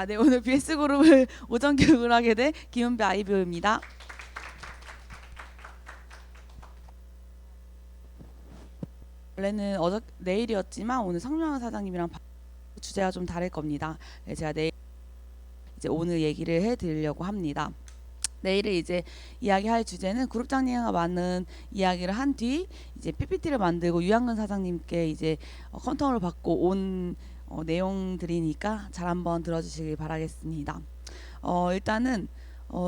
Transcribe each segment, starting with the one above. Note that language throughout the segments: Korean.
네, 오늘 BS 그룹을 오전 교육을 하게 된 김은배 아이비오입니다. 원래는 내일이었지만 오늘 성명환 사장님이랑 주제가 좀 다를 겁니다. 네, 제가 내일 이제 오늘 얘기를 해드리려고 합니다. 내일을 이제 이야기할 주제는 그룹장님과 많은 이야기를 한 뒤 이제 PPT를 만들고 유한근 사장님께 이제 컨텀을 받고 온 내용들이니까 잘 한번 들어주시길 바라겠습니다. 일단은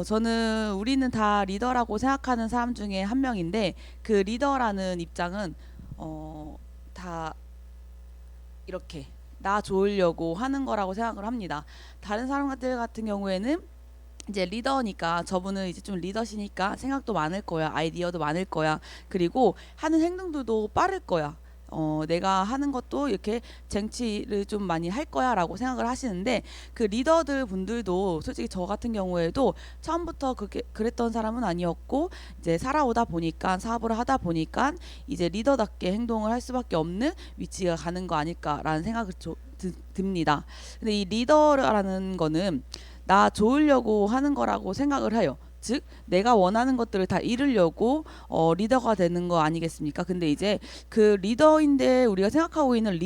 저는 우리는 다 리더라고 생각하는 사람 중에 한 명인데 그 리더라는 입장은 다 이렇게 나 좋으려고 하는 거라고 생각을 합니다. 다른 사람들 같은 경우에는 이제 리더니까 저분은 이제 좀 리더시니까 생각도 많을 거야. 아이디어도 많을 거야. 그리고 하는 행동들도 빠를 거야. 내가 하는 것도 이렇게 쟁취를 좀 많이 할 거야 라고 생각을 하시는데 그 리더들 분들도 솔직히 저 같은 경우에도 처음부터 그랬던 사람은 아니었고 이제 살아오다 보니까 사업을 하다 보니까 이제 리더답게 행동을 할 수밖에 없는 위치가 가는 거 아닐까라는 생각을 듭니다. 근데 이 리더라는 거는 나 좋으려고 하는 거라고 생각을 해요. 즉 내가 원하는 것들을 다 이루려고 리더가 되는 거 아니겠습니까? 근데 이제 그 리더인데 우리가 생각하고 있는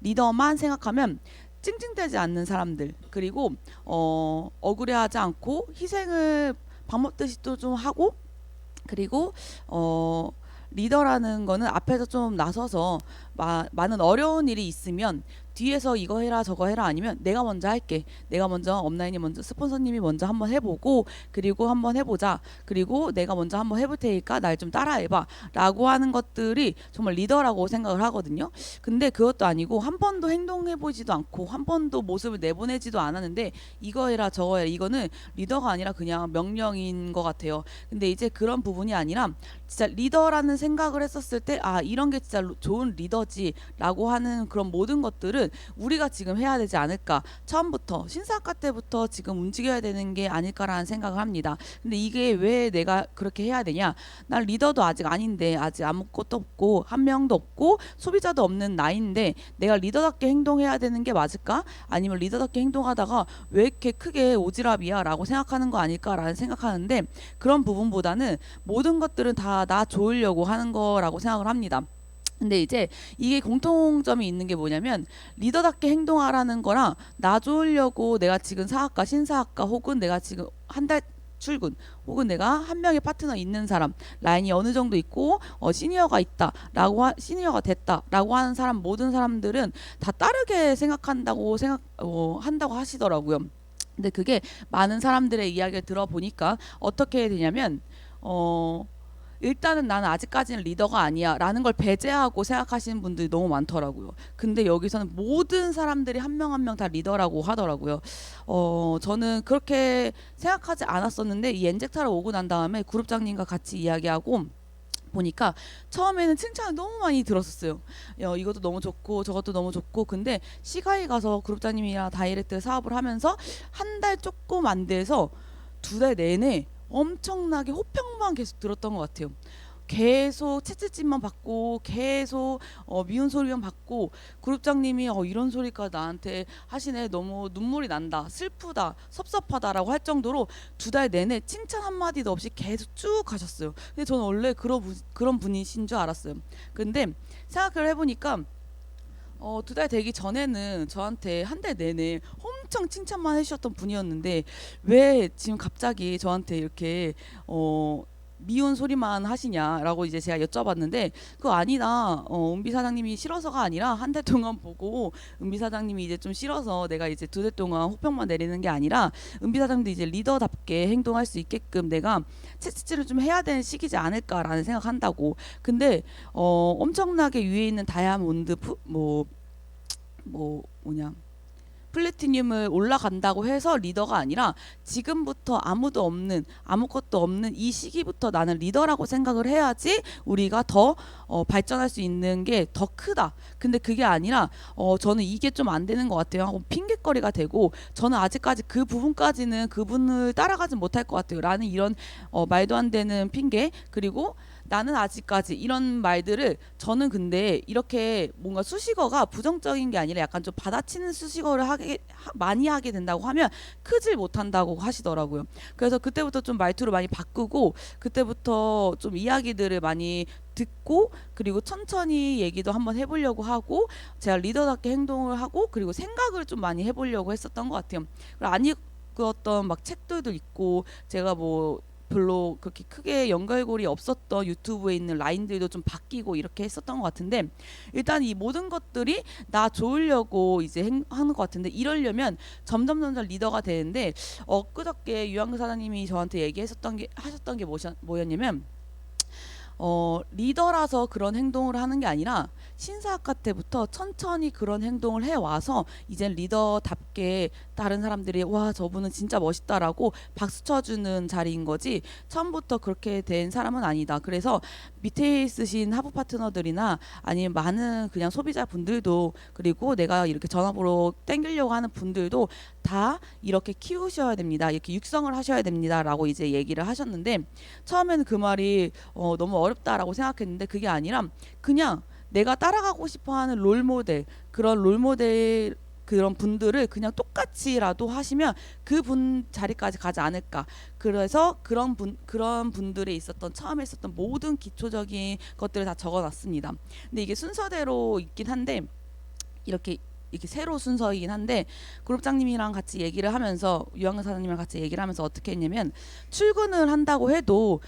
리더만 생각하면 찡찡대지 않는 사람들, 그리고 억울해하지 않고 희생을 밥 먹듯이 또 좀 하고, 그리고 리더라는 거는 앞에서 좀 나서서 많은 어려운 일이 있으면 뒤에서 이거 해라 저거 해라 아니면 내가 먼저 할게, 내가 먼저 업라인이 먼저 스폰서님이 먼저 한번 해보고 그리고 한번 해보자, 그리고 내가 먼저 한번 해볼 테니까 날 좀 따라해봐 라고 하는 것들이 정말 리더라고 생각을 하거든요. 근데 그것도 아니고 한 번도 행동해보지도 않고 한 번도 모습을 내보내지도 않았는데 이거 해라 저거 해라, 이거는 리더가 아니라 그냥 명령인 것 같아요. 근데 이제 그런 부분이 아니라 진짜 리더라는 생각을 했었을 때 이런 게 진짜 좋은 리더지 라고 하는 그런 모든 것들은 우리가 지금 해야 되지 않을까, 처음부터 신사학과 때부터 지금 움직여야 되는 게 아닐까라는 생각을 합니다. 근데 이게 왜 내가 그렇게 해야 되냐, 난 리더도 아직 아닌데, 아직 아무것도 없고 한 명도 없고 소비자도 없는 나인데 내가 리더답게 행동해야 되는 게 맞을까, 아니면 리더답게 행동하다가 왜 이렇게 크게 오지랖이야 라고 생각하는 거 아닐까라는 생각하는데, 그런 부분보다는 모든 것들은 다 나 좋으려고 하는 거라고 생각을 합니다. 근데 이제 이게 공통점이 있는 게 뭐냐면 리더답게 행동하라는 거랑 나 좋으려고 내가 지금 사학과 신사학과 혹은 내가 지금 한 달 출근 혹은 내가 한 명의 파트너 있는 사람, 라인이 어느 정도 있고 시니어가 있다라고 시니어가 됐다라고 하는 사람, 모든 사람들은 다 다르게 생각한다고 한다고 하시더라고요. 근데 그게 많은 사람들의 이야기를 들어보니까 어떻게 되냐면 일단은 나는 아직까지는 리더가 아니야 라는 걸 배제하고 생각하시는 분들이 너무 많더라고요. 근데 여기서는 모든 사람들이 한 명 한 명 다 리더라고 하더라고요. 저는 그렇게 생각하지 않았었는데 이 엔젝타를 오고 난 다음에 그룹장님과 같이 이야기하고 보니까 처음에는 칭찬을 너무 많이 들었었어요. 이것도 너무 좋고 저것도 너무 좋고. 근데 시가에 가서 그룹장님이랑 다이렉트 사업을 하면서 한 달 조금 안 돼서 2달 내내 엄청나게 호평만 계속 들었던 것 같아요. 계속 채찍질만 받고 계속 미운 소리만 받고, 그룹장님이 이런 소리가 나한테 하시네, 너무 눈물이 난다, 슬프다, 섭섭하다라고 할 정도로 2달 내내 칭찬 한마디도 없이 계속 쭉 가셨어요. 근데 저는 원래 그런 분이신 줄 알았어요. 근데 생각을 해보니까 2달 되기 전에는 저한테 한 달 내내 엄청 칭찬만 해주셨던 분이었는데 왜 지금 갑자기 저한테 이렇게 미운 소리만 하시냐라고 이제 제가 여쭤봤는데, 그거 아니다, 은비 사장님이 싫어서가 아니라 한 달 동안 보고 은비 사장님이 이제 좀 싫어서 내가 이제 2달 동안 호평만 내리는 게 아니라 은비 사장님도 이제 리더답게 행동할 수 있게끔 내가 채찍질을 좀 해야 되는 시기지 않을까라는 생각한다고. 근데 엄청나게 위에 있는 다이아몬드 뭐냐 플래티늄을 올라간다고 해서 리더가 아니라 지금부터 아무것도 없는 이 시기부터 나는 리더라고 생각을 해야지 우리가 더 발전할 수 있는 게 더 크다. 근데 그게 아니라 저는 이게 좀 안 되는 것 같아요 하고 핑계거리가 되고, 저는 아직까지 그 부분까지는 그분을 따라가지 못할 것 같아요 라는 이런 말도 안 되는 핑계, 그리고 나는 아직까지 이런 말들을 저는 근데 이렇게 뭔가 수식어가 부정적인 게 아니라 약간 좀 받아치는 수식어를 많이 하게 된다고 하면 크질 못한다고 하시더라고요. 그래서 그때부터 좀 말투를 많이 바꾸고 그때부터 좀 이야기들을 많이 듣고 그리고 천천히 얘기도 한번 해보려고 하고 제가 리더답게 행동을 하고 그리고 생각을 좀 많이 해보려고 했었던 것 같아요. 그리고 안 읽었던 막 책들도 있고 제가 뭐 별로 그렇게 크게 연결고리 없었던 유튜브에 있는 라인들도 좀 바뀌고 이렇게 했었던 것 같은데 일단 이 모든 것들이 나 좋으려고 이제 하는 것 같은데 이러려면 점점 리더가 되는데 엊그저께 유한근 사장님이 저한테 하셨던 게 뭐였냐면 리더라서 그런 행동을 하는 게 아니라 신사학과 때부터 천천히 그런 행동을 해와서 이젠 리더답게 다른 사람들이 와 저분은 진짜 멋있다라고 박수 쳐주는 자리인 거지 처음부터 그렇게 된 사람은 아니다. 그래서 밑에 있으신 하부 파트너들이나 아니면 많은 그냥 소비자분들도 그리고 내가 이렇게 전업으로 땡기려고 하는 분들도 다 이렇게 키우셔야 됩니다. 이렇게 육성을 하셔야 됩니다라고 이제 얘기를 하셨는데 처음에는 그 말이 너무 어렵다라고 생각했는데 그게 아니라 그냥 내가 따라가고 싶어하는 롤모델 그런 분들을 그냥 똑같이라도 하시면 그분 자리까지 가지 않을까. 그래서 그런 분들이 처음에 있었던 모든 기초적인 것들을 다 적어놨습니다. 근데 이게 순서대로 있긴 한데 이렇게 세로 순서이긴 한데 그룹장님이랑 같이 얘기를 하면서 유한근 사장님이랑 같이 얘기를 하면서 어떻게 했냐면 출근을 한다고 해도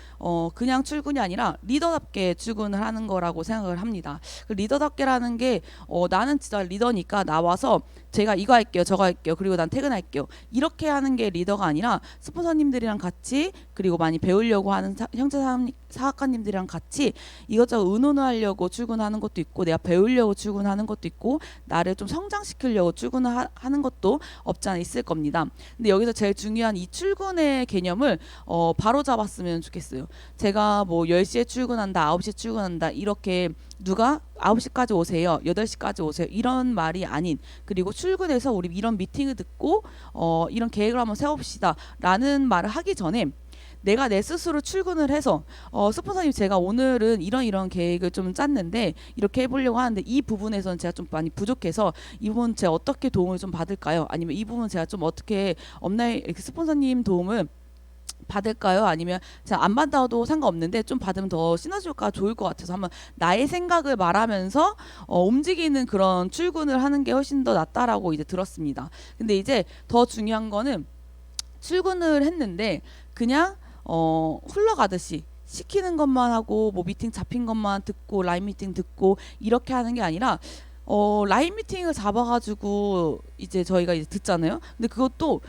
그냥 출근이 아니라 리더답게 출근을 하는 거라고 생각을 합니다. 그 리더답게라는 게 나는 진짜 리더니까 나와서 제가 이거 할게요 저거 할게요 그리고 난 퇴근할게요 이렇게 하는 게 리더가 아니라 스폰서님들이랑 같이 그리고 많이 배우려고 하는 형제 사학과님들이랑 같이 이것저것 의논하려고 출근하는 것도 있고 내가 배우려고 출근하는 것도 있고 나를 좀 성장시키려고 출근을 하는 것도 없지 않아 있을 겁니다. 근데 여기서 제일 중요한 이 출근의 개념을 바로 잡았으면 좋겠어요. 제가 뭐 10시에 출근한다 9시에 출근한다 이렇게 누가 9시까지 오세요 8시까지 오세요 이런 말이 아닌 그리고 출근해서 우리 이런 미팅을 듣고 이런 계획을 한번 세웁시다 라는 말을 하기 전에 내가 내 스스로 출근을 해서 스폰서님 제가 오늘은 이런 계획을 좀 짰는데 이렇게 해보려고 하는데 이 부분에서는 제가 좀 많이 부족해서 이 부분 제가 어떻게 도움을 좀 받을까요? 아니면 이 부분 제가 좀 어떻게 업라인 이렇게 스폰서님 도움을 받을까요? 아니면 제가 안 받아도 상관없는데 좀 받으면 더 시너지 효과가 좋을 것 같아서 한번 나의 생각을 말하면서 움직이는 그런 출근을 하는 게 훨씬 더 낫다라고 이제 들었습니다. 근데 이제 더 중요한 거는 출근을 했는데 그냥 흘러가듯이 시키는 것만 하고 뭐 미팅 잡힌 것만 듣고 라인 미팅 듣고 이렇게 하는 게 아니라 라인 미팅을 잡아가지고 이제 저희가 이제 듣잖아요. 근데 그것도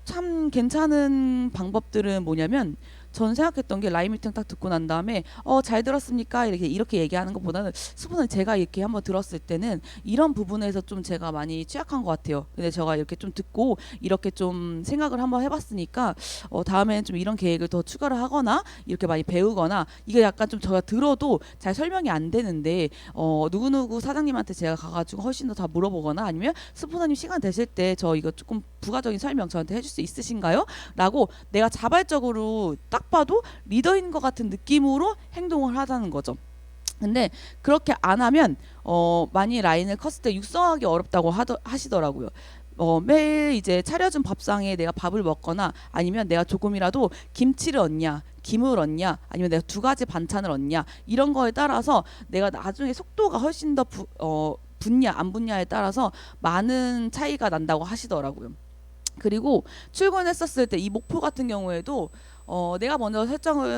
참 괜찮은 방법들은 뭐냐면 전 생각했던 게 라인 미팅 딱 듣고 난 다음에 잘 들었습니까? 이렇게 얘기하는 것보다는 스폰은 제가 이렇게 한번 들었을 때는 이런 부분에서 좀 제가 많이 취약한 것 같아요. 근데 제가 이렇게 좀 듣고 이렇게 좀 생각을 한번 해봤으니까 다음에는 좀 이런 계획을 더 추가를 하거나 이렇게 많이 배우거나 이게 약간 좀 제가 들어도 잘 설명이 안 되는데 누구누구 사장님한테 제가 가가지고 훨씬 더 다 물어보거나 아니면 스폰서님 시간 되실 때 저 이거 조금 부가적인 설명 저한테 해줄 수 있으신가요? 라고 내가 자발적으로 딱 봐도 리더인 것 같은 느낌으로 행동을 하자는 거죠. 근데 그렇게 안 하면 많이 라인을 컸을 때 육성하기 어렵다고 하시더라고요. 매일 이제 차려준 밥상에 내가 밥을 먹거나 아니면 내가 조금이라도 김치를 얻냐 김을 얻냐 아니면 내가 두 가지 반찬을 얻냐 이런 거에 따라서 내가 나중에 속도가 훨씬 더 붙냐 안 붙냐에 따라서 많은 차이가 난다고 하시더라고요. 그리고 출근했었을 때 이 목표 같은 경우에도 내가 먼저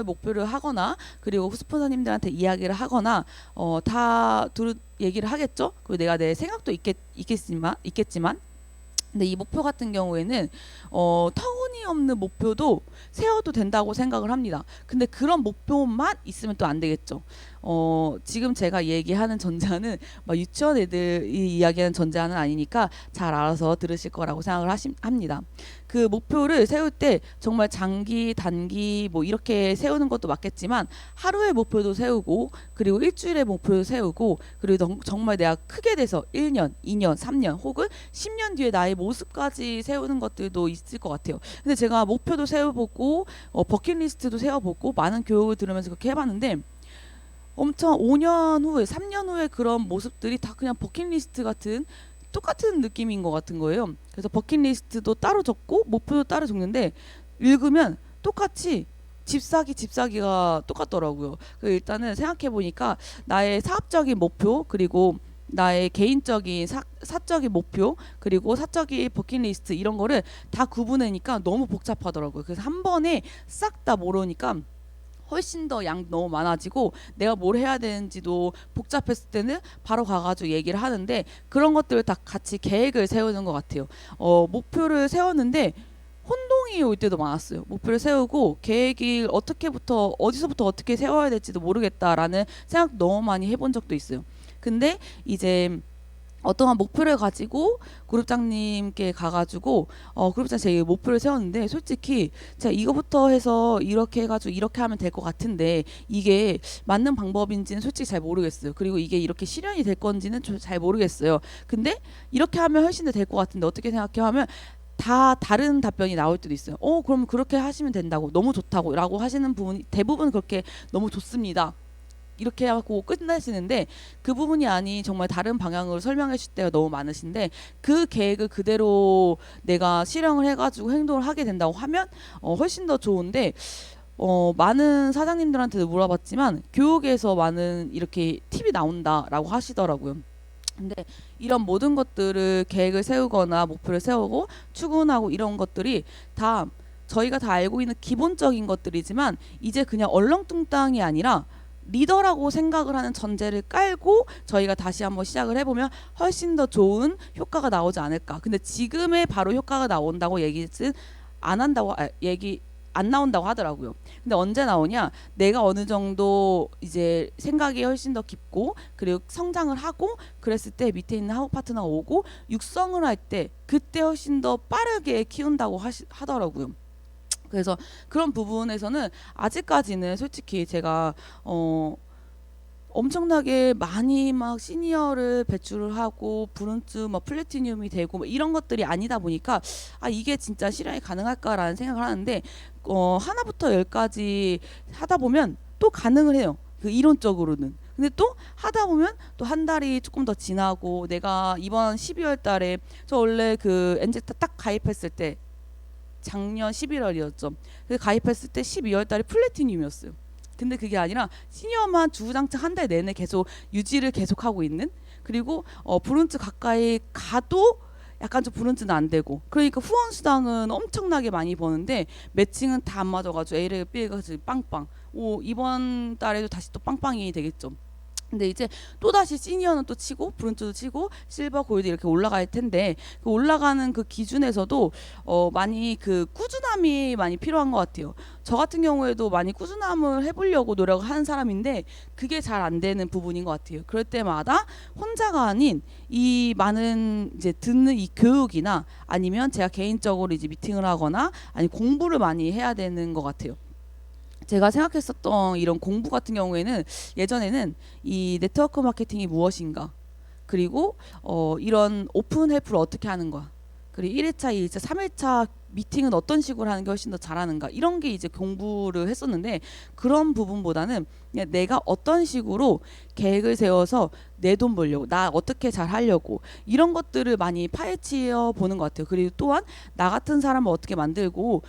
목표를 하거나 그리고 스폰서님들한테 이야기를 하거나 다 얘기를 하겠죠. 그리고 내가 내 생각도 있겠지만 근데 이 목표 같은 경우에는 터무니없는 목표도 세워도 된다고 생각을 합니다. 근데 그런 목표만 있으면 또 안 되겠죠. 지금 제가 얘기하는 전자는 막 유치원 애들이 이야기하는 전자는 아니니까 잘 알아서 들으실 거라고 생각을 합니다. 그 목표를 세울 때 정말 장기, 단기 뭐 이렇게 세우는 것도 맞겠지만 하루의 목표도 세우고 그리고 일주일의 목표도 세우고 그리고 정말 내가 크게 돼서 1년, 2년, 3년 혹은 10년 뒤에 나의 모습까지 세우는 것들도 있을 것 같아요. 근데 제가 목표도 세워보고 버킷리스트도 세워보고 많은 교육을 들으면서 그렇게 해봤는데 엄청 5년 후에 3년 후에 그런 모습들이 다 그냥 버킷리스트 같은 똑같은 느낌인 것 같은 거예요. 그래서 버킷리스트도 따로 적고 목표도 따로 적는데 읽으면 똑같이 집 사기가 똑같더라고요. 일단은 생각해 보니까 나의 사업적인 목표 그리고 나의 개인적인 사적인 목표 그리고 사적인 버킷리스트 이런 거를 다 구분하니까 너무 복잡하더라고요. 그래서 한 번에 싹 다 모르니까 훨씬 더 양 너무 많아지고 내가 뭘 해야 되는지도 복잡했을 때는 바로 가가지고 얘기를 하는데 그런 것들을 다 같이 계획을 세우는 것 같아요. 목표를 세웠는데 혼동이 올 때도 많았어요. 목표를 세우고 계획이 어디서부터 어떻게 세워야 될지도 모르겠다라는 생각 너무 많이 해본 적도 있어요. 근데 이제 어떠한 목표를 가지고 그룹장님께 가가지고 그룹장 제 목표를 세웠는데 솔직히 제가 이거부터 해서 이렇게 해가지고 이렇게 하면 될 것 같은데 이게 맞는 방법인지는 솔직히 잘 모르겠어요. 그리고 이게 이렇게 실현이 될 건지는 좀 잘 모르겠어요. 근데 이렇게 하면 훨씬 더 될 것 같은데 어떻게 생각해 하면 다 다른 답변이 나올 때도 있어요. 그럼 그렇게 하시면 된다고 너무 좋다고 라고 하시는 부분이 대부분 그렇게 너무 좋습니다. 이렇게 하고 끝내시는데 그 부분이 아닌 정말 다른 방향으로 설명해 주실 때가 너무 많으신데 그 계획을 그대로 내가 실행을 해가지고 행동을 하게 된다고 하면 훨씬 더 좋은데 많은 사장님들한테도 물어봤지만 교육에서 많은 이렇게 팁이 나온다라고 하시더라고요. 근데 이런 모든 것들을 계획을 세우거나 목표를 세우고 추gun하고 이런 것들이 다 저희가 다 알고 있는 기본적인 것들이지만 이제 그냥 얼렁뚱땅이 아니라 리더라고 생각을 하는 전제를 깔고 저희가 다시 한번 시작을 해보면 훨씬 더 좋은 효과가 나오지 않을까. 근데 지금의 바로 효과가 나온다고 얘기는 안 한다고 얘기 안 나온다고 하더라고요. 근데 언제 나오냐? 내가 어느 정도 이제 생각이 훨씬 더 깊고 그리고 성장을 하고 그랬을 때 밑에 있는 하우 파트너가 오고 육성을 할 때 그때 훨씬 더 빠르게 키운다고 하더라고요. 그래서 그런 부분에서는 아직까지는 솔직히 제가 엄청나게 많이 막 시니어를 배출을 하고 브론즈 뭐 플래티늄이 되고 뭐 이런 것들이 아니다 보니까 이게 진짜 실현이 가능할까라는 생각을 하는데 하나부터 열까지 하다 보면 또 가능을 해요. 그 이론적으로는. 근데 또 하다 보면 또 한 달이 조금 더 지나고 내가 이번 12월 달에 저 원래 그 엔젝터 딱 가입했을 때 작년 11월이었죠. 그래서 가입했을 때 12월 달에 플래티늄이었어요. 근데 그게 아니라 시니어만 주구장창 한 달 내내 계속 유지를 계속하고 있는 그리고 브론즈 가까이 가도 약간 좀 브론즈는 안 되고 그러니까 후원 수당은 엄청나게 많이 버는데 매칭은 다 안 맞아가지고 A레그 B레그 빵빵 이번 달에도 다시 또 빵빵이 되겠죠. 근데 이제 또다시 시니어는 또 치고 브론즈도 치고 실버 골드 이렇게 올라갈 텐데 그 올라가는 그 기준에서도 많이 그 꾸준함이 많이 필요한 것 같아요. 저 같은 경우에도 많이 꾸준함을 해보려고 노력을 하는 사람인데 그게 잘 안 되는 부분인 것 같아요. 그럴 때마다 혼자가 아닌 이 많은 이제 듣는 이 교육이나 아니면 제가 개인적으로 이제 미팅을 하거나 아니 공부를 많이 해야 되는 것 같아요. 제가 생각했었던 이런 공부 같은 경우에는 예전에는 이 네트워크 마케팅이 무엇인가 그리고 이런 오픈 헬프를 어떻게 하는 거야 그리고 1회차, 2회차, 3회차 미팅은 어떤 식으로 하는 게 훨씬 더 잘하는가 이런 게 이제 공부를 했었는데 그런 부분보다는 그냥 내가 어떤 식으로 계획을 세워서 내 돈 벌려고 나 어떻게 잘 하려고 이런 것들을 많이 파헤치어 보는 것 같아요. 그리고 또한 나 같은 사람을 어떻게 만들고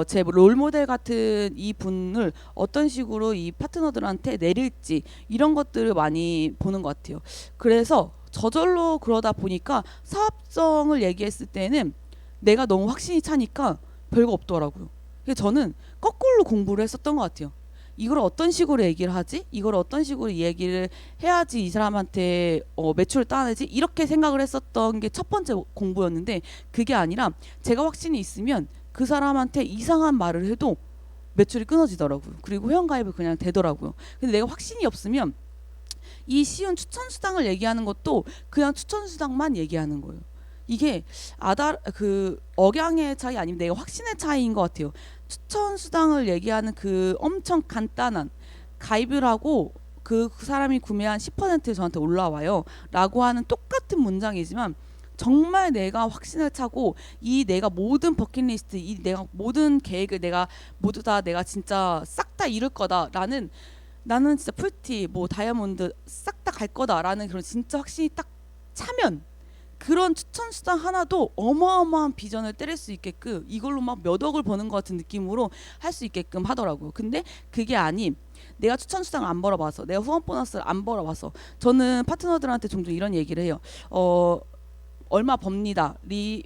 제 롤모델 같은 이 분을 어떤 식으로 이 파트너들한테 내릴지 이런 것들을 많이 보는 것 같아요. 그래서 저절로 그러다 보니까 사업성을 얘기했을 때는 내가 너무 확신이 차니까 별거 없더라고요. 그래서 저는 거꾸로 공부를 했었던 것 같아요. 이걸 어떤 식으로 얘기를 하지? 이걸 어떤 식으로 얘기를 해야지 이 사람한테 매출을 따내지? 이렇게 생각을 했었던 게 첫 번째 공부였는데 그게 아니라 제가 확신이 있으면 그 사람한테 이상한 말을 해도 매출이 끊어지더라고요. 그리고 회원가입을 그냥 되더라고요. 근데 내가 확신이 없으면 이 쉬운 추천 수당을 얘기하는 것도 그냥 추천 수당만 얘기하는 거예요. 이게 그 억양의 차이 아니면 내가 확신의 차이인 것 같아요. 추천 수당을 얘기하는 그 엄청 간단한 가입을 하고 그 사람이 구매한 10% 저한테 올라와요 라고 하는 똑같은 문장이지만 정말 내가 확신을 차고 이 내가 모든 버킷리스트 이 내가 모든 계획을 내가 모두 다 내가 진짜 싹 다 이룰 거다라는 나는 진짜 풀티 뭐 다이아몬드 싹 다 갈 거다라는 그런 진짜 확신이 딱 차면 그런 추천 수당 하나도 어마어마한 비전을 때릴 수 있게끔 이걸로 막 몇 억을 버는 것 같은 느낌으로 할 수 있게끔 하더라고요. 근데 그게 아닌 내가 추천 수당을 안 벌어봐서 내가 후원 보너스를 안 벌어봐서 저는 파트너들한테 종종 이런 얘기를 해요. 얼마 법니다.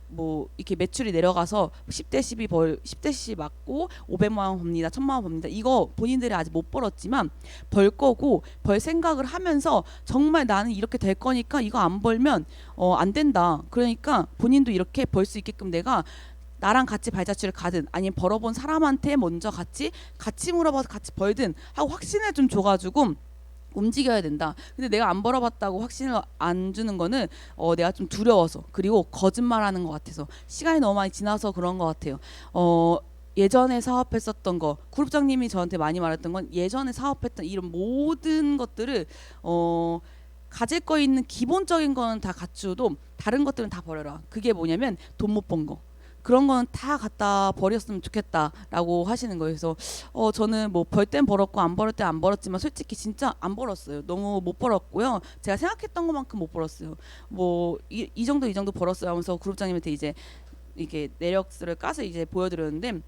뭐 이렇게 매출이 내려가서 10대 12 10대 10 맞고 500만 원 법니다. 1000만 원 법니다. 이거 본인들이 아직 못 벌었지만 벌 거고 벌 생각을 하면서 정말 나는 이렇게 될 거니까 이거 안 벌면 안 된다. 그러니까 본인도 이렇게 벌 수 있게끔 내가 나랑 같이 발자취를 가든 아니면 벌어본 사람한테 먼저 같이 물어봐서 같이 벌든 하고 확신을 좀 줘가지고 움직여야 된다. 근데 내가 안 벌어봤다고 확신을 안 주는 거는 내가 좀 두려워서 그리고 거짓말하는 것 같아서 시간이 너무 많이 지나서 그런 것 같아요. 예전에 사업했었던 거 그룹장님이 저한테 많이 말했던 건 예전에 사업했던 이런 모든 것들을 가질 거 있는 기본적인 거는 다 갖추어도 다른 것들은 다 버려라. 그게 뭐냐면 돈 못 번 거. 그런 건 다 갖다 버렸으면 좋겠다라고 하시는 거예요. 그래서 저는 뭐 벌 땐 벌었고 안 벌을 땐 안 벌었지만 솔직히 진짜 안 벌었어요. 너무 못 벌었고요. 제가 생각했던 것만큼 못 벌었어요. 뭐 이 정도 벌었어요 하면서 그룹장님한테 이제 이게 내역서를 까서 이제 보여드렸는데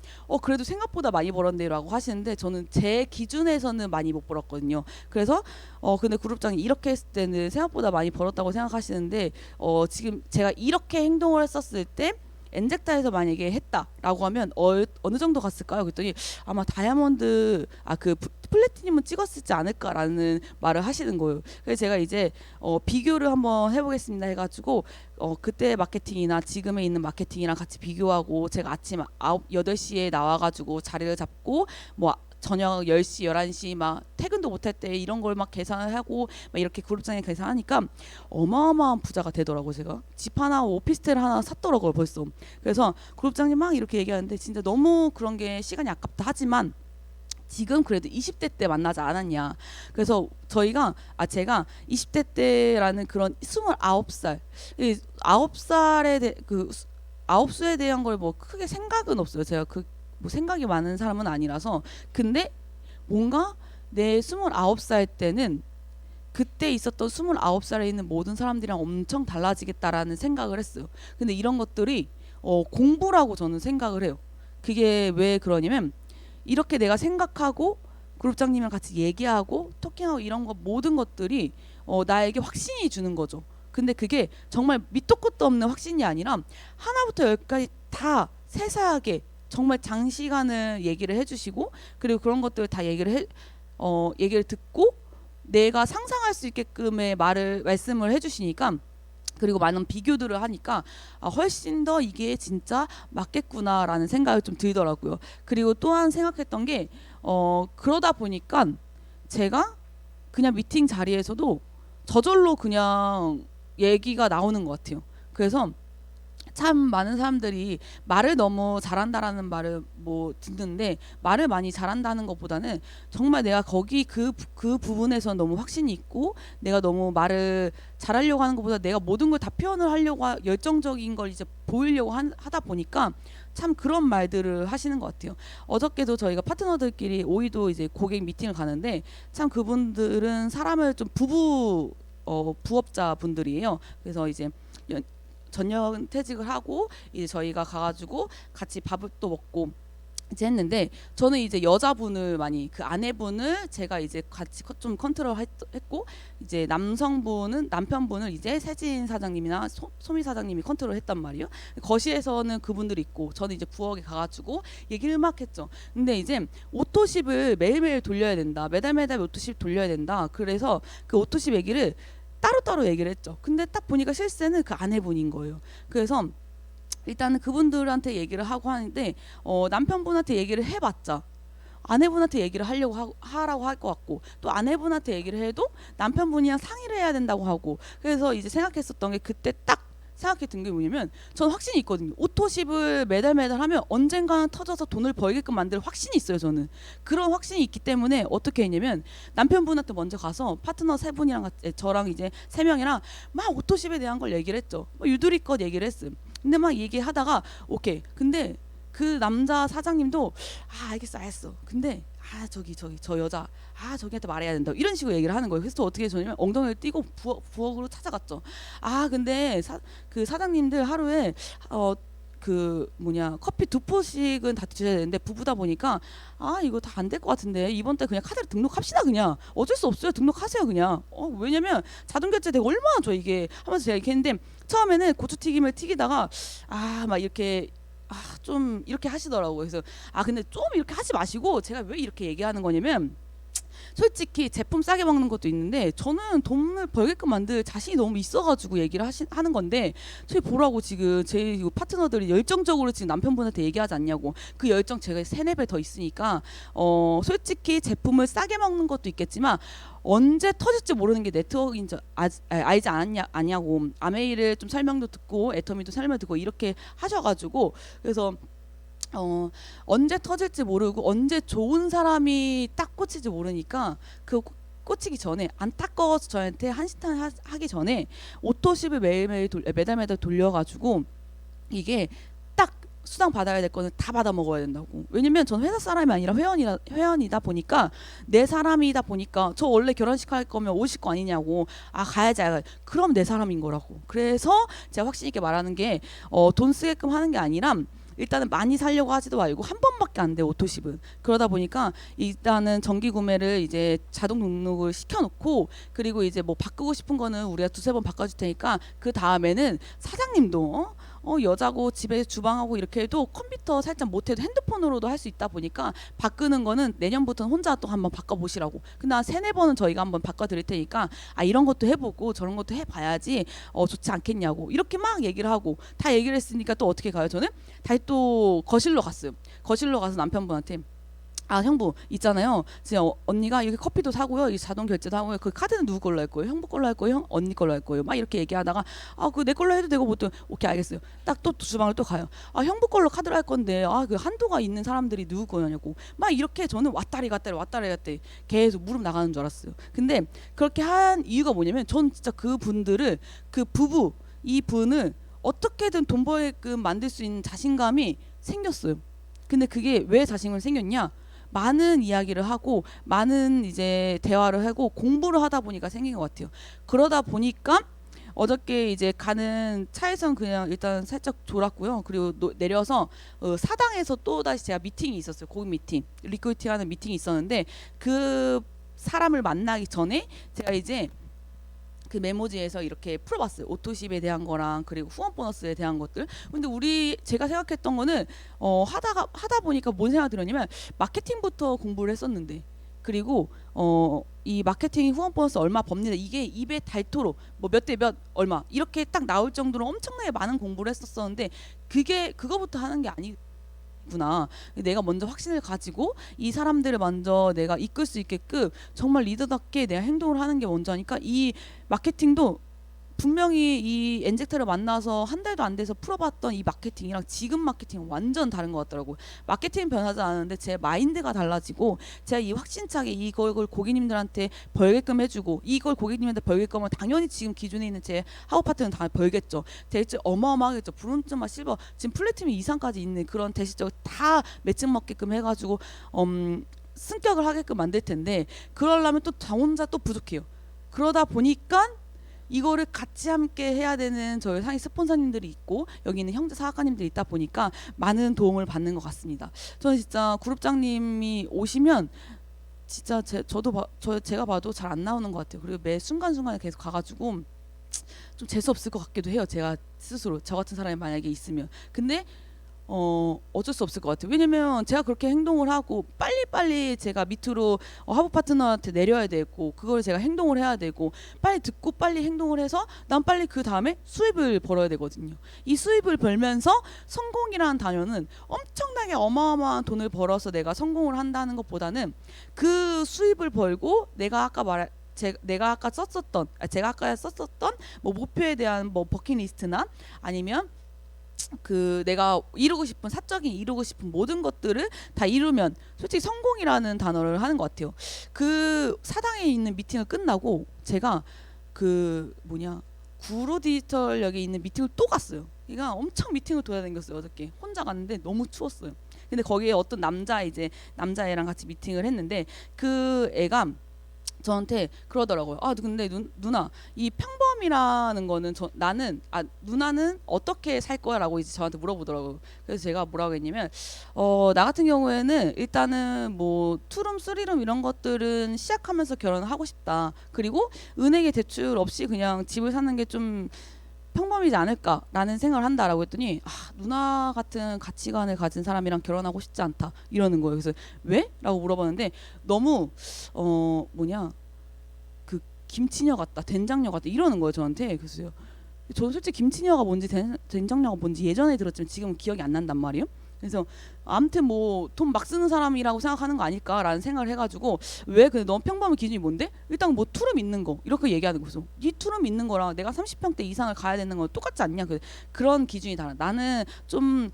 그래도 생각보다 많이 벌었네라고 하시는데 저는 제 기준에서는 많이 못 벌었거든요. 그래서 근데 그룹장이 이렇게 했을 때는 생각보다 많이 벌었다고 생각하시는데 지금 제가 이렇게 행동을 했었을 때 엔젝타에서 만약에 했다라고 하면 어느 정도 갔을까요? 그랬더니 아마 다이아몬드 그 플래티늄은 찍었을지 않을까라는 말을 하시는 거예요. 그래서 제가 이제 비교를 한번 해보겠습니다 해가지고 그때 마케팅이나 지금에 있는 마케팅이랑 같이 비교하고 제가 아침 8시에 나와가지고 자리를 잡고 뭐 저녁 10시, 11시 막 퇴근도 못할 때 이런 걸 막 계산을 하고 막 이렇게 그룹장에 계산하니까 어마어마한 부자가 되더라고요. 제가 집 하나 오피스텔 하나 샀더라고요 벌써. 그래서 그룹장님 막 이렇게 얘기하는데 진짜 너무 그런 게 시간이 아깝다 하지만 지금 그래도 20대 때 만나지 않았냐. 그래서 제가 20대 때라는 그런 29살 9살에 그 9수에 대한 걸 뭐 크게 생각은 없어요. 제가 뭐 생각이 많은 사람은 아니라서. 근데 뭔가 내 29살 때는 그때 있었던 29살에 있는 모든 사람들이랑 엄청 달라지겠다라는 생각을 했어요. 근데 이런 것들이 공부라고 저는 생각을 해요. 그게 왜 그러냐면 이렇게 내가 생각하고 그룹장님이랑 같이 얘기하고 토킹하고 이런 거 모든 것들이 나에게 확신이 주는 거죠. 근데 그게 정말 밑도 끝도 없는 확신이 아니라 하나부터 열까지 다 세세하게 정말 장시간을 얘기를 해주시고 그리고 그런 것들을 다 얘기를 듣고 내가 상상할 수 있게끔의 말씀을 해주시니까 그리고 많은 비교들을 하니까 훨씬 더 이게 진짜 맞겠구나라는 생각이 좀 들더라고요. 그리고 또한 생각했던 게 그러다 보니까 제가 그냥 미팅 자리에서도 저절로 그냥 얘기가 나오는 것 같아요. 그래서 참 많은 사람들이 말을 너무 잘한다라는 말을 뭐 듣는데 말을 많이 잘한다는 것보다는 정말 내가 거기 그 부분에서 너무 확신이 있고 내가 너무 말을 잘하려고 하는 것보다 내가 모든 걸 다 표현을 하려고 열정적인 걸 이제 보이려고 하다 보니까 참 그런 말들을 하시는 것 같아요. 어저께도 저희가 파트너들끼리 오이도 이제 고객 미팅을 가는데 참 그분들은 사람을 좀 부업자 분들이에요. 그래서 이제 전역 퇴직을 하고 이제 저희가 가가지고 같이 밥을 또 먹고 이제 했는데 저는 이제 여자분을 많이 그 아내분을 제가 이제 같이 좀 컨트롤 했고 이제 남편분을 이제 세진 사장님이나 소미 사장님이 컨트롤 했단 말이에요. 거실에서는 그분들이 있고 저는 이제 부엌에 가가지고 얘기를 막 했죠. 근데 이제 오토십을 매일매일 돌려야 된다. 매달 오토십 돌려야 된다. 그래서 그 오토십 얘기를 따로따로 얘기를 했죠. 근데 딱 보니까 실세는 그 아내분인 거예요. 그래서 일단은 그분들한테 얘기를 하고 하는데 남편분한테 얘기를 해봤자 아내분한테 얘기를 하라고 할 것 같고 또 아내분한테 얘기를 해도 남편분이랑 상의를 해야 된다고 하고 그래서 이제 생각했었던 게 그때 딱 생각해 든 게 뭐냐면 저는 확신이 있거든요. 오토십을 매달 하면 언젠가는 터져서 돈을 벌게끔 만들 확신이 있어요. 저는 그런 확신이 있기 때문에 어떻게 했냐면 남편분한테 먼저 가서 파트너 세 분이랑 저랑 이제 세 명이랑 막 오토십에 대한 걸 얘기를 했죠. 뭐 유두리껏 얘기를 했음. 근데 막 얘기하다가 오케이. 근데 그 남자 사장님도 알겠어. 근데 저기 저 여자 저기한테 말해야 된다 이런 식으로 얘기를 하는 거예요. 그래서 저 어떻게 했냐면 엉덩이를 띄고 부엌으로 찾아갔죠. 근데 그 사장님들 하루에 그 뭐냐 커피 2포씩은 다 드셔야 되는데 부부다 보니까 이거 다 안 될 것 같은데 이번 달 그냥 카드를 등록합시다. 그냥 어쩔 수 없어요. 등록하세요 그냥. 왜냐면 자동 결제 되게 얼마나 좋아 이게 하면서 제가 얘기했는데 처음에는 고추튀김을 튀기다가 막 이렇게 좀 이렇게 하시더라고요. 그래서 근데 좀 이렇게 하지 마시고, 제가 왜 이렇게 얘기하는 거냐면 솔직히 제품 싸게 먹는 것도 있는데 저는 돈을 벌게끔 만들 자신이 너무 있어가지고 얘기를 하는 건데, 저희 보라고 지금 제 파트너들이 열정적으로 지금 남편분한테 얘기하지 않냐고. 그 열정 제가 3-4배 더 있으니까 솔직히 제품을 싸게 먹는 것도 있겠지만 언제 터질지 모르는 게 네트워크인 줄 알지 않냐고. 아메이를 좀 설명도 듣고 애터미도 설명 듣고 이렇게 하셔가지고, 그래서 언제 터질지 모르고 언제 좋은 사람이 딱 꽂힐지 모르니까 그 꽂히기 전에 안타까워서 저한테 한시탄 하기 전에 오토십을 매달 돌려가지고 이게 딱 수당 받아야 될 거는 다 받아 먹어야 된다고. 왜냐면 전 회사 사람이 아니라 회원이다 보니까, 내 사람이다 보니까, 저 원래 결혼식 할 거면 오실 거 아니냐고. 가야지. 그럼 내 사람인 거라고. 그래서 제가 확신 있게 말하는 게 돈 쓰게끔 하는 게 아니라 일단은 많이 살려고 하지도 말고 한 번밖에 안 돼 오토십은. 그러다 보니까 일단은 정기 구매를 이제 자동 등록을 시켜놓고, 그리고 이제 뭐 바꾸고 싶은 거는 우리가 2-3번 바꿔줄 테니까 그 다음에는 사장님도 여자고 집에 주방하고 이렇게 해도 컴퓨터 살짝 못해도 핸드폰으로도 할 수 있다 보니까 바꾸는 거는 내년부터는 혼자 또 한번 바꿔보시라고. 근데 한 3-4번은 저희가 한번 바꿔드릴 테니까 이런 것도 해보고 저런 것도 해봐야지 좋지 않겠냐고. 이렇게 막 얘기를 하고 다 얘기를 했으니까 또 어떻게 가요? 저는 다시 또 거실로 갔어요. 거실로 가서 남편분한테 형부 있잖아요. 지금 언니가 이렇게 커피도 사고요, 이 자동 결제도 하고요. 그 카드는 누구 걸로 할 거예요? 형부 걸로 할 거예요? 언니 걸로 할 거예요? 막 이렇게 얘기하다가 그 내 걸로 해도 되고 뭐또 오케이 알겠어요. 딱 또 주방을 또 가요. 형부 걸로 카드로 할 건데 그 한도가 있는 사람들이 누구 거냐고. 막 이렇게 저는 왔다리 갔다리 계속 무릎 나가는 줄 알았어요. 근데 그렇게 한 이유가 뭐냐면 전 진짜 그 분들을, 그 부부 이 분을 어떻게든 돈 벌게끔 만들 수 있는 자신감이 생겼어요. 근데 그게 왜 자신감이 생겼냐? 많은 이야기를 하고 많은 이제 대화를 하고 공부를 하다 보니까 생긴 것 같아요. 그러다 보니까 어저께 이제 가는 차에선 그냥 일단 살짝 졸았고요. 그리고 내려서 사당에서 또 다시 제가 미팅이 있었어요. 고객 미팅, 리크루팅하는 미팅이 있었는데 그 사람을 만나기 전에 제가 이제 그 메모지에서 이렇게 풀어봤어요. 오토십에 대한 거랑 그리고 후원 보너스에 대한 것들. 근데 제가 생각했던 거는 하다 보니까 뭔 생각이 들었냐면 마케팅부터 공부를 했었는데, 그리고 이 마케팅 후원 보너스 얼마 법니다. 이게 입에 닳도록 뭐 몇 대 몇 얼마 이렇게 딱 나올 정도로 엄청나게 많은 공부를 했었었는데, 그거부터 하는 게 구나. 내가 먼저 확신을 가지고 이 사람들을 먼저 내가 이끌 수 있게끔 정말 리더답게 내가 행동을 하는 게 먼저 하니까, 이 마케팅도 분명히 이 엔젝터를 만나서 한 달도 안 돼서 풀어봤던 이 마케팅이랑 지금 마케팅은 완전 다른 것 같더라고요. 마케팅은 변하지 않았는데 제 마인드가 달라지고, 제가 이 확신차게 이걸 고객님들한테 벌게끔 해주고, 이걸 고객님한테 벌게끔 하면 당연히 지금 기존에 있는 제 하우 파트는 다 벌겠죠. 대실 어마어마하겠죠. 브론즈와 실버, 지금 플래티넘 이상까지 있는 그런 대실적을 다 매칭 먹게끔 해가지고 승격을 하게끔 만들 텐데, 그러려면 또 저 혼자 또 부족해요. 그러다 보니까 이거를 같이 함께 해야 되는 저희 상위 스폰서님들이 있고 여기 있는 형제 사학과님들이 있다 보니까 많은 도움을 받는 것 같습니다. 저는 진짜 그룹장님이 오시면 진짜 제가 봐도 잘 안 나오는 것 같아요. 그리고 매 순간순간에 계속 가가지고 좀 재수 없을 것 같기도 해요. 제가 스스로 저 같은 사람이 만약에 있으면. 근데 어쩔 수 없을 것 같아요. 왜냐면 제가 그렇게 행동을 하고 빨리빨리 제가 밑으로 하부 파트너한테 내려야 되고, 그걸 제가 행동을 해야 되고, 빨리 듣고 빨리 행동을 해서 난 빨리 그 다음에 수입을 벌어야 되거든요. 이 수입을 벌면서 성공이라는 단어는 엄청나게 어마어마한 돈을 벌어서 내가 성공을 한다는 것보다는 그 수입을 벌고 내가 아까 썼었던 뭐 목표에 대한 뭐 버킷리스트나 아니면 그 내가 사적인 이루고 싶은 모든 것들을 다 이루면 솔직히 성공이라는 단어를 하는 것 같아요. 그 사당에 있는 미팅을 끝나고 제가 구로 디지털역에 있는 미팅을 또 갔어요. 그러니까 엄청 미팅을 돌아다녔어요. 어저께 혼자 갔는데 너무 추웠어요. 근데 거기에 어떤 남자애랑 같이 미팅을 했는데 그 애가 저한테 그러더라고요. 아 근데 누나 이 평범이라는 거는 나는 누나는 어떻게 살 거야라고 이제 저한테 물어보더라고요. 그래서 제가 뭐라고 했냐면 나 같은 경우에는 일단은 뭐 투룸 쓰리룸 이런 것들은 시작하면서 결혼하고 싶다. 그리고 은행에 대출 없이 그냥 집을 사는 게 좀 평범이지 않을까라는 생각을 한다라고 했더니 누나 같은 가치관을 가진 사람이랑 결혼하고 싶지 않다 이러는 거예요. 그래서 왜? 라고 물어봤는데 너무 뭐냐 그 김치녀 같다 된장녀 같다 이러는 거예요 저한테. 그래서 저는 솔직히 김치녀가 뭔지 된장녀가 뭔지 예전에 들었지만 지금은 기억이 안 난단 말이에요. 그래서 아무튼 뭐 돈 막 쓰는 사람이라고 생각하는 거 아닐까라는 생각을 해가지고 왜 근데 넌 평범한 기준이 뭔데? 일단 뭐 투룸 있는 거 이렇게 얘기하는 거죠. 이 투룸 있는 거랑 내가 30평대 이상을 가야 되는 건 똑같지 않냐? 그런 기준이 달라. 나는 좀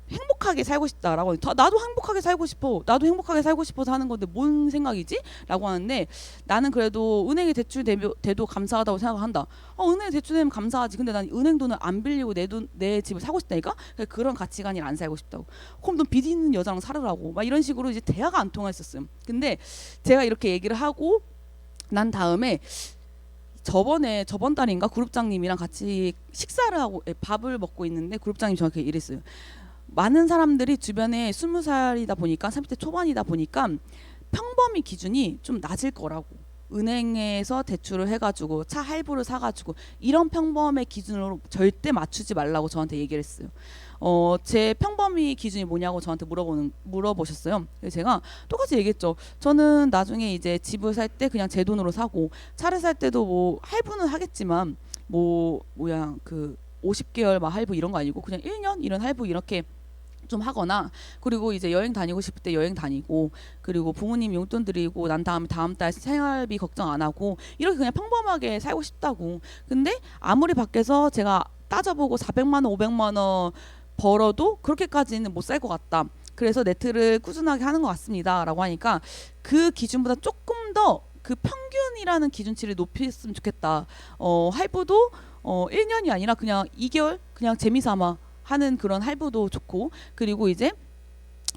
행복하게 살고 싶다라고 나도 행복하게 살고 싶어 나도 행복하게 살고 싶어서 하는 건데 뭔 생각이지? 라고 하는데 나는 그래도 은행에 대출 돼도 감사하다고 생각한다. 은행에 대출되면 감사하지. 근데 난 은행 돈을 안 빌리고 내 집을 사고 싶다니까. 그런 가치관이 안 살고 싶다고. 그럼 넌 빚 있는 여자랑 살으라고 막 이런 식으로 이제 대화가 안 통했었어요. 근데 제가 이렇게 얘기를 하고 난 다음에 저번 달인가 그룹장님이랑 같이 식사를 하고 밥을 먹고 있는데 그룹장님 저한테 이랬어요. 많은 사람들이 주변에 20살이다 보니까 30대 초반이다 보니까 평범이 기준이 좀 낮을 거라고. 은행에서 대출을 해가지고 차 할부를 사가지고 이런 평범의 기준으로 절대 맞추지 말라고 저한테 얘기를 했어요. 제 평범이 기준이 뭐냐고 저한테 물어보셨어요. 그래서 제가 똑같이 얘기했죠. 저는 나중에 이제 집을 살 때 그냥 제 돈으로 사고 차를 살 때도 뭐 할부는 하겠지만 뭐 뭐야 그 50개월 막 할부 이런 거 아니고 그냥 1년 이런 할부 이렇게 좀 하거나 그리고 이제 여행 다니고 싶을 때 여행 다니고 그리고 부모님 용돈 드리고 난 다음 달 생활비 걱정 안 하고 이렇게 그냥 평범하게 살고 싶다고. 근데 아무리 밖에서 제가 따져보고 400만 원 500만 원 벌어도 그렇게까지는 못 살 것 같다. 그래서 네트를 꾸준하게 하는 것 같습니다 라고 하니까 그 기준보다 조금 더 그 평균이라는 기준치를 높였으면 좋겠다. 할부도 1년이 아니라 그냥 2개월 그냥 재미삼아 하는 그런 할부도 좋고 그리고 이제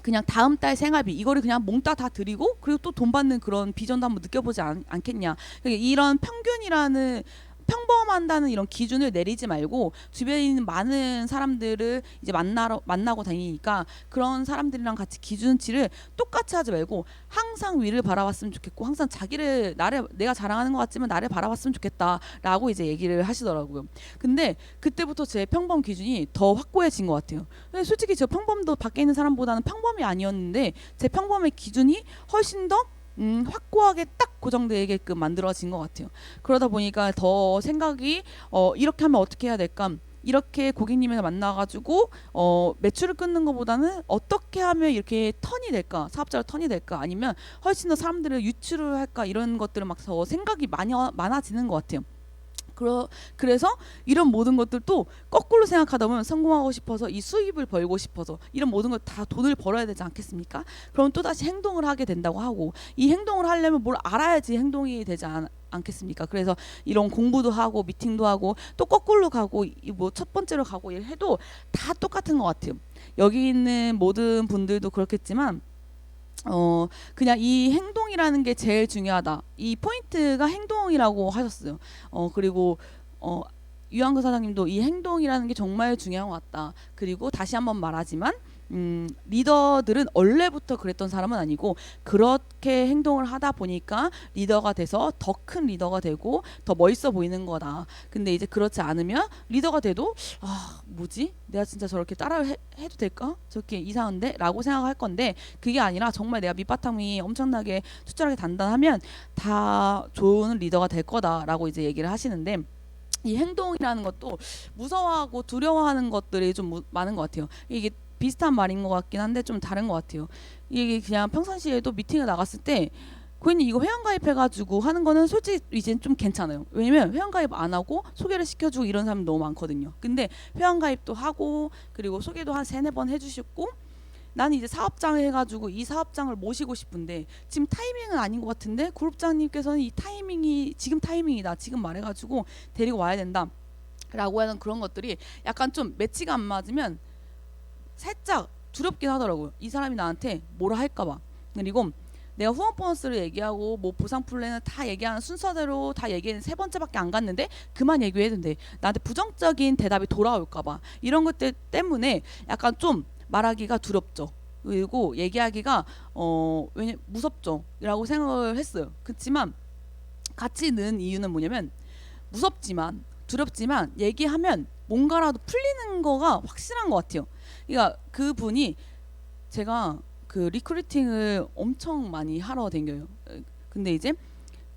그냥 다음 달 생활비 이거를 그냥 몽따 다 드리고 그리고 또 돈 받는 그런 비전도 한번 느껴보지 않겠냐. 그러니까 이런 평균이라는 평범한다는 이런 기준을 내리지 말고 주변에 있는 많은 사람들을 이제 만나고 다니니까 그런 사람들이랑 같이 기준치를 똑같이 하지 말고 항상 위를 바라봤으면 좋겠고 항상 내가 자랑하는 것 같지만 나를 바라봤으면 좋겠다라고 이제 얘기를 하시더라고요. 근데 그때부터 제 평범 기준이 더 확고해진 것 같아요. 근데 솔직히 저 평범도 밖에 있는 사람보다는 평범이 아니었는데 제 평범의 기준이 훨씬 더 확고하게 딱 고정되게끔 만들어진 것 같아요. 그러다 보니까 더 생각이 이렇게 하면 어떻게 해야 될까? 이렇게 고객님을 만나가지고 매출을 끊는 것보다는 어떻게 하면 이렇게 턴이 될까? 사업자로 턴이 될까? 아니면 훨씬 더 사람들을 유치를 할까? 이런 것들을 막 더 생각이 많아지는 것 같아요. 그래서 이런 모든 것들도 거꾸로 생각하다 보면 성공하고 싶어서 이 수입을 벌고 싶어서 이런 모든 걸 다 돈을 벌어야 되지 않겠습니까? 그럼 또다시 행동을 하게 된다고 하고 이 행동을 하려면 뭘 알아야지 행동이 되지 않겠습니까? 그래서 이런 공부도 하고 미팅도 하고 또 거꾸로 가고 뭐 첫 번째로 가고 해도 다 똑같은 것 같아요. 여기 있는 모든 분들도 그렇겠지만 그냥 이 행동이라는 게 제일 중요하다. 이 포인트가 행동이라고 하셨어요. 그리고 유한근 사장님도 이 행동이라는 게 정말 중요한 것 같다. 그리고 다시 한번 말하지만 리더들은 원래부터 그랬던 사람은 아니고 그렇게 행동을 하다 보니까 리더가 돼서 더 큰 리더가 되고 더 멋있어 보이는 거다. 근데 이제 그렇지 않으면 리더가 돼도 뭐지? 내가 진짜 저렇게 따라 해도 될까? 저렇게 이상한데? 라고 생각할 건데 그게 아니라 정말 내가 밑바탕이 엄청나게 투철하게 단단하면 다 좋은 리더가 될 거다라고 이제 얘기를 하시는데 이 행동이라는 것도 무서워하고 두려워하는 것들이 좀 많은 것 같아요. 이게 비슷한 말인 것 같긴 한데 좀 다른 것 같아요. 이게 그냥 평상시에도 미팅을 나갔을 때 고객님 이거 회원가입해가지고 하는 거는 솔직히 이제 좀 괜찮아요. 왜냐면 회원가입 안 하고 소개를 시켜주고 이런 사람이 너무 많거든요. 근데 회원가입도 하고 그리고 소개도 한 3-4번 해주셨고 나는 이제 사업장을 해가지고 이 사업장을 모시고 싶은데 지금 타이밍은 아닌 것 같은데 그룹장님께서는 이 타이밍이 지금 타이밍이다. 지금 말해가지고 데리고 와야 된다. 라고 하는 그런 것들이 약간 좀 매치가 안 맞으면 살짝 두렵긴 하더라고요. 이 사람이 나한테 뭐라 할까봐. 그리고 내가 후원 보너스를 얘기하고 뭐 보상 플랜을 다 얘기하는 순서대로 다 얘기는 세 번째밖에 안 갔는데 그만 얘기했는데 나한테 부정적인 대답이 돌아올까봐 이런 것들 때문에 약간 좀 말하기가 두렵죠. 그리고 얘기하기가 왜냐 무섭죠. 라고 생각을 했어요. 그렇지만 같이 는 이유는 뭐냐면 무섭지만 두렵지만 얘기하면 뭔가라도 풀리는 거가 확실한 것 같아요. 그러니까 그분이 제가 그 리크루팅을 엄청 많이 하러 댕겨요. 근데 이제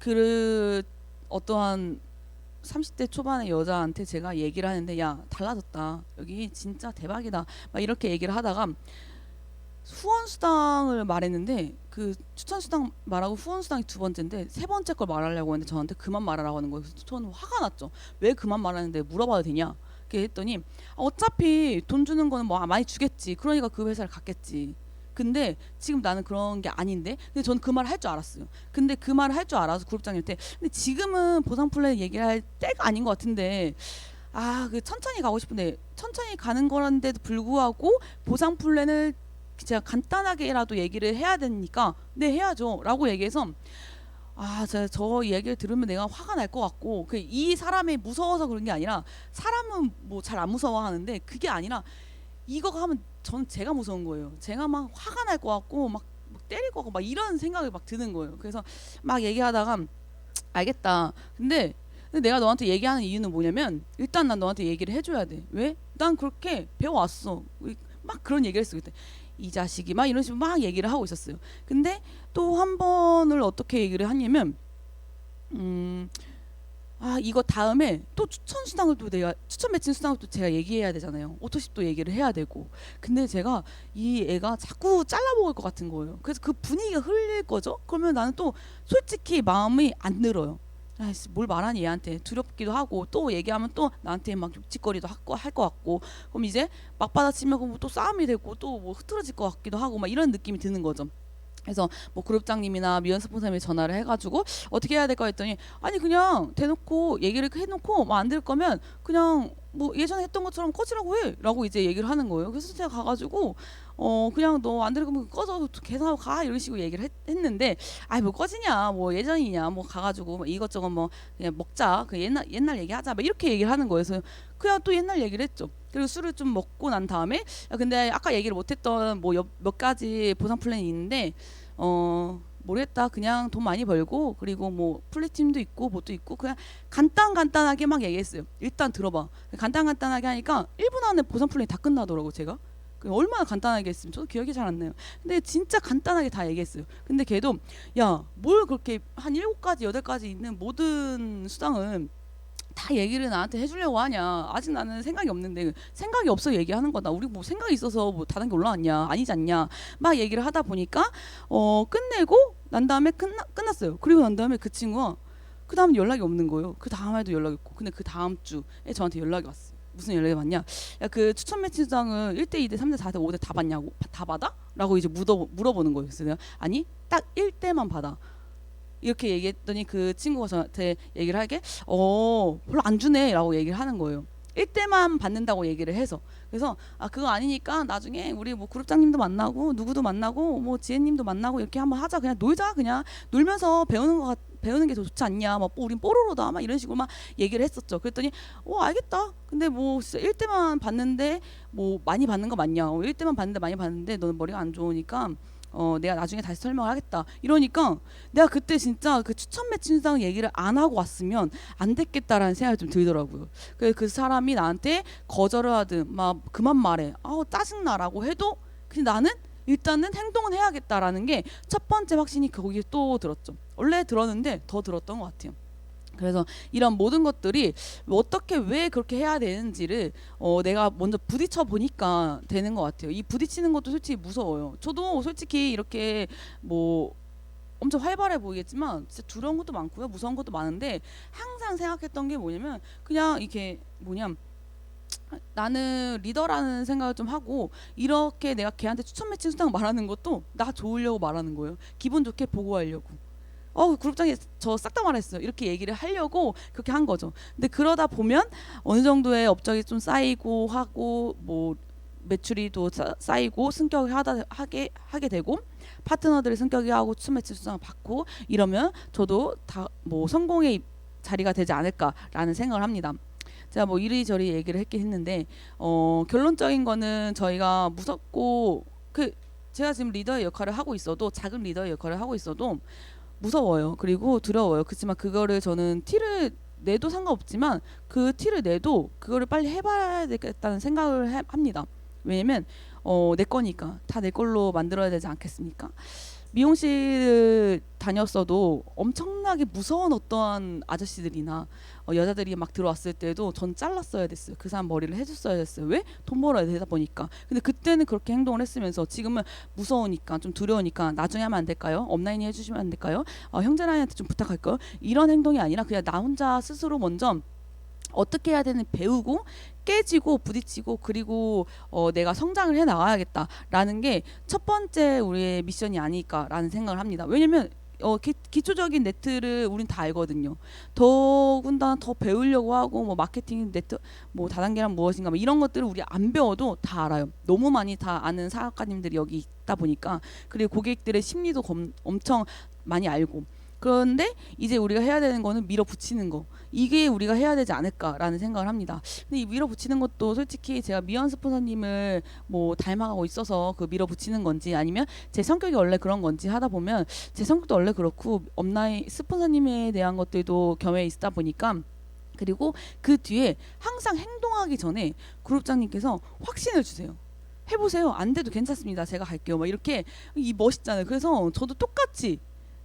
그 어떠한 30대 초반의 여자한테 제가 얘기를 하는데 야 달라졌다 여기 진짜 대박이다 막 이렇게 얘기를 하다가 후원 수당을 말했는데 그 추천 수당 말하고 후원 수당이 두 번째인데 세 번째 걸 말하려고 했는데 저한테 그만 말하라고 하는 거예요. 그래서 저는 화가 났죠. 왜 그만 말하는데 물어봐도 되냐? 이렇게 했더니 어차피 돈 주는 거는 뭐 많이 주겠지. 그러니까 그 회사를 갔겠지. 근데 지금 나는 그런 게 아닌데 근데 저는 그 말을 할 줄 알았어요. 근데 그 말을 할 줄 알아서 그룹장님한테 근데 지금은 보상 플랜 얘기를 할 때가 아닌 것 같은데 그 천천히 가고 싶은데 천천히 가는 거란데도 불구하고 보상 플랜을 제가 간단하게라도 얘기를 해야 되니까 네 해야죠 라고 얘기해서 제가 저 얘기를 들으면 내가 화가 날 것 같고 이 사람이 무서워서 그런 게 아니라 사람은 뭐 잘 안 무서워하는데 그게 아니라 이거 하면 저는 제가 무서운 거예요. 제가 막 화가 날 것 같고 막 때릴 것 같고 막 이런 생각이 막 드는 거예요. 그래서 막 얘기하다가 알겠다. 근데 내가 너한테 얘기하는 이유는 뭐냐면 일단 난 너한테 얘기를 해줘야 돼. 왜? 난 그렇게 배워왔어. 막 그런 얘기를 했어 그때. 이 자식이 막 이런 식으로 막 얘기를 하고 있었어요. 근데 또 한 번을 어떻게 얘기를 하냐면 이거 다음에 또 추천 수당을 또 내가 추천 매칭 수당을 또 제가 얘기해야 되잖아요. 오토십도 얘기를 해야 되고. 근데 제가 이 애가 자꾸 잘라먹을 것 같은 거예요. 그래서 그 분위기가 흘릴 거죠. 그러면 나는 또 솔직히 마음이 안 들어요. 뭘 말하니 얘한테 두렵기도 하고 또 얘기하면 또 나한테 막 욕짓거리도 할 것 같고 그럼 이제 막 받아치면 또 싸움이 되고 또 뭐 흐트러질 것 같기도 하고 막 이런 느낌이 드는 거죠. 그래서 뭐 그룹장님이나 미연 스폰서님이 전화를 해가지고 어떻게 해야 될까 했더니 아니 그냥 대놓고 얘기를 해놓고 뭐 안 될 거면 그냥 뭐 예전에 했던 것처럼 꺼지라고 해라고 이제 얘기를 하는 거예요. 그래서 제가 가가지고 그냥 너 안 될 거면 꺼져 계산하고 가 이런 식으로 얘기를 했는데 뭐 꺼지냐 뭐 예전이냐 뭐 가가지고 뭐 이것저것 뭐 그냥 먹자 그 옛날 얘기하자 막 이렇게 얘기를 하는 거예요. 그래서 그냥 또 옛날 얘기를 했죠. 그리고 술을 좀 먹고 난 다음에 근데 아까 얘기를 못했던 뭐 몇 가지 보상 플랜이 있는데 모르겠다 그냥 돈 많이 벌고 그리고 뭐 플래팀도 있고 뭣도 있고 그냥 간단하게 막 얘기했어요. 일단 들어봐. 간단하게 하니까 1분 안에 보상 플랜이 다 끝나더라고 제가. 얼마나 간단하게 했으면 저도 기억이 잘 안 나요. 근데 진짜 간단하게 다 얘기했어요. 근데 걔도 야 뭘 그렇게 한 7가지 8가지 있는 모든 수당은 다 얘기를 나한테 해주려고 하냐. 아직 나는 생각이 없는데 생각이 없어 얘기하는 거다. 우리 뭐 생각이 있어서 뭐 다단계 올라왔냐 아니지 않냐 막 얘기를 하다 보니까 끝내고 난 다음에 끝났어요. 그리고 난 다음에 그 친구가 그 다음 연락이 없는 거예요. 그 다음에도 연락이 없고 근데 그 다음 주에 저한테 연락이 왔어요. 무슨 연락이 왔냐? 야 그 추천 매치장을 1대 2대 3대 4대 5대 다 받냐고? 다 받아? 라고 이제 물어보는 거예요. 그래서 내가 아니 딱 1대만 받아. 이렇게 얘기했더니 그 친구가 저한테 얘기를 하게 별로 안 주네 라고 얘기를 하는 거예요. 1대만 받는다고 얘기를 해서 그래서 그거 아니니까 나중에 우리 뭐 그룹장님도 만나고 누구도 만나고 뭐 지혜님도 만나고 이렇게 한번 하자. 그냥 놀자. 그냥 놀면서 배우는 게 더 좋지 않냐. 막 우린 뽀로로다. 막 이런 식으로 막 얘기를 했었죠. 그랬더니 알겠다. 근데 뭐 진짜 1대만 받는데 뭐 많이 받는 거 맞냐. 1대만 받는데 많이 받는데 너는 머리가 안 좋으니까 내가 나중에 다시 설명을 하겠다. 이러니까 내가 그때 진짜 그 추천 매칭상 얘기를 안 하고 왔으면 안 됐겠다라는 생각이 좀 들더라고요. 그 사람이 나한테 거절을 하든 막 그만 말해. 짜증나라고 해도 그냥 나는 일단은 행동은 해야겠다라는 게 첫 번째 확신이 거기에 또 들었죠. 원래 들었는데 더 들었던 것 같아요. 그래서 이런 모든 것들이 어떻게 왜 그렇게 해야 되는지를 내가 먼저 부딪혀 보니까 되는 것 같아요. 이 부딪히는 것도 솔직히 무서워요. 저도 솔직히 이렇게 뭐 엄청 활발해 보이겠지만 진짜 두려운 것도 많고요. 무서운 것도 많은데 항상 생각했던 게 뭐냐면 그냥 이게 나는 리더라는 생각을 좀 하고 이렇게 내가 걔한테 추천 매칭 수당 말하는 것도 나 좋으려고 말하는 거예요. 기분 좋게 보고하려고. 그룹장에 저 싹 다 말했어요. 이렇게 얘기를 하려고 그렇게 한 거죠. 근데 그러다 보면 어느 정도의 업적이 좀 쌓이고 하고 뭐 매출이 또 쌓이고 승격을 하게 되고 파트너들의 승격이 하고 추천 매출 수당을 받고 이러면 저도 다 뭐 성공의 자리가 되지 않을까라는 생각을 합니다. 제가 뭐 이리저리 얘기를 했는데 결론적인 거는 저희가 무섭고 제가 지금 리더의 역할을 하고 있어도 작은 리더의 역할을 하고 있어도 무서워요. 그리고 두려워요. 그렇지만 그거를 저는 티를 내도 상관없지만 그 티를 내도 그거를 빨리 해봐야 되겠다는 생각을 합니다. 왜냐면 내 거니까 다 내 걸로 만들어야 되지 않겠습니까? 미용실 다녔어도 엄청나게 무서운 어떠한 아저씨들이나 여자들이 막 들어왔을 때도 전 잘랐어야 됐어요. 그 사람 머리를 해줬어야 됐어요. 왜? 돈 벌어야 되다 보니까. 근데 그때는 그렇게 행동을 했으면서 지금은 무서우니까 좀 두려우니까 나중에 하면 안 될까요? 업라인이 해주시면 안 될까요? 형제라인한테 좀 부탁할까요? 이런 행동이 아니라 그냥 나 혼자 스스로 먼저 어떻게 해야 되는 배우고 깨지고 부딪히고 그리고 내가 성장을 해 나가야겠다라는 게 첫 번째 우리의 미션이 아닐까라는 생각을 합니다. 왜냐면 기초적인 네트를 우린 다 알거든요. 더군다나 더 배우려고 하고 뭐 마케팅 네트 뭐 다단계란 무엇인가 뭐 이런 것들을 우리 안 배워도 다 알아요. 너무 많이 다 아는 사학과님들이 여기 있다 보니까 그리고 고객들의 심리도 엄청 많이 알고 그런데 이제 우리가 해야 되는 거는 밀어붙이는 거. 이게 우리가 해야 되지 않을까라는 생각을 합니다. 근데 이 밀어붙이는 것도 솔직히 제가 미연 스폰서님을 뭐 닮아가고 있어서 그 밀어붙이는 건지 아니면 제 성격이 원래 그런 건지 하다 보면 제 성격도 원래 그렇고 업라인 스폰서님에 대한 것들도 겸해 있다 보니까 그리고 그 뒤에 항상 행동하기 전에 그룹장님께서 확신을 주세요. 해보세요. 안 돼도 괜찮습니다. 제가 갈게요. 막 이렇게 이 멋있잖아요. 그래서 저도 똑같이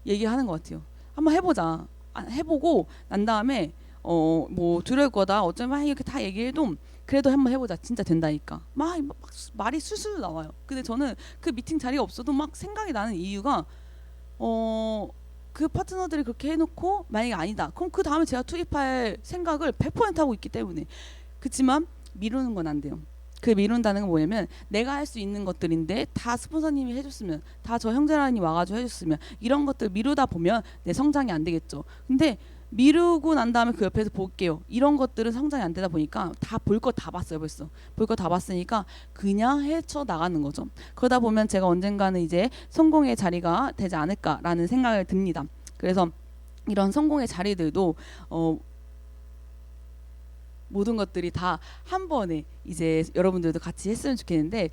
얘기하는 것 같아요. 한번 해보자. 해보고 난 다음에 뭐 두려울 거다. 어쩌면 이렇게 다 얘기해도 그래도 한번 해보자. 진짜 된다니까. 막 말이 술술 나와요. 근데 저는 그 미팅 자리가 없어도 막 생각이 나는 이유가 그 파트너들이 그렇게 해놓고 만약에 아니다. 그럼 그 다음에 제가 투입할 생각을 100% 하고 있기 때문에. 그렇지만 미루는 건 안 돼요. 그 미룬다는 건 뭐냐면 내가 할 수 있는 것들인데 다 스폰서님이 해줬으면 다 저 형제라인이 와가지고 해줬으면 이런 것들 미루다 보면 내 성장이 안 되겠죠. 근데 미루고 난 다음에 그 옆에서 볼게요. 이런 것들은 성장이 안 되다 보니까 다 볼 거 다 봤어요. 벌써 볼 거 다 봤으니까 그냥 헤쳐 나가는 거죠. 그러다 보면 제가 언젠가는 이제 성공의 자리가 되지 않을까라는 생각을 듭니다. 그래서 이런 성공의 자리들도 모든 것들이 다 한 번에 이제 여러분들도 같이 했으면 좋겠는데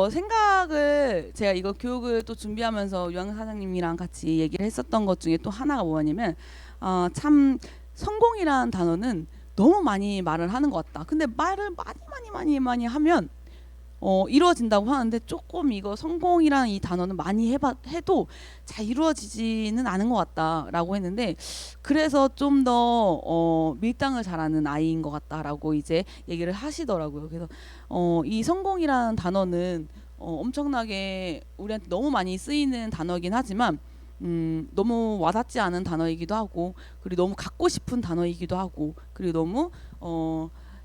생각을 제가 이거 교육을 또 준비하면서 유영 사장님이랑 같이 얘기를 했었던 것 중에 또 하나가 뭐냐면 참 성공이라는 단어는 너무 많이 말을 하는 것 같다. 근데 말을 많이 하면 이루어진다고 하는데 조금 이거 성공이라는 이 단어는 많이 해도 잘 이루어지지는 않은 것 같다라고 했는데 그래서 좀 더 밀당을 잘하는 아이인 것 같다라고 이제 얘기를 하시더라고요. 그래서 이 성공이라는 단어는 엄청나게 우리한테 너무 많이 쓰이는 단어이긴 하지만 너무 와닿지 않은 단어이기도 하고 그리고 너무 갖고 싶은 단어이기도 하고 그리고 너무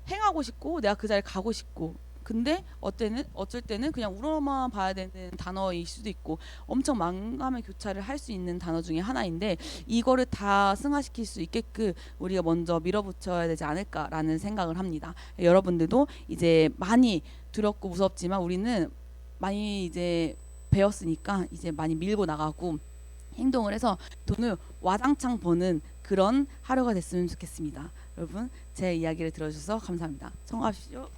행하고 싶고 내가 그 자리에 가고 싶고 근데 어쩔 때는 그냥 우러만 봐야 되는 단어일 수도 있고 엄청 만감의 교차를 할 수 있는 단어 중에 하나인데 이거를 다 승화시킬 수 있게끔 우리가 먼저 밀어붙여야 되지 않을까라는 생각을 합니다. 여러분들도 이제 많이 두렵고 무섭지만 우리는 많이 이제 배웠으니까 이제 많이 밀고 나가고 행동을 해서 돈을 와장창 버는 그런 하루가 됐으면 좋겠습니다. 여러분 제 이야기를 들어주셔서 감사합니다. 성공하십시오.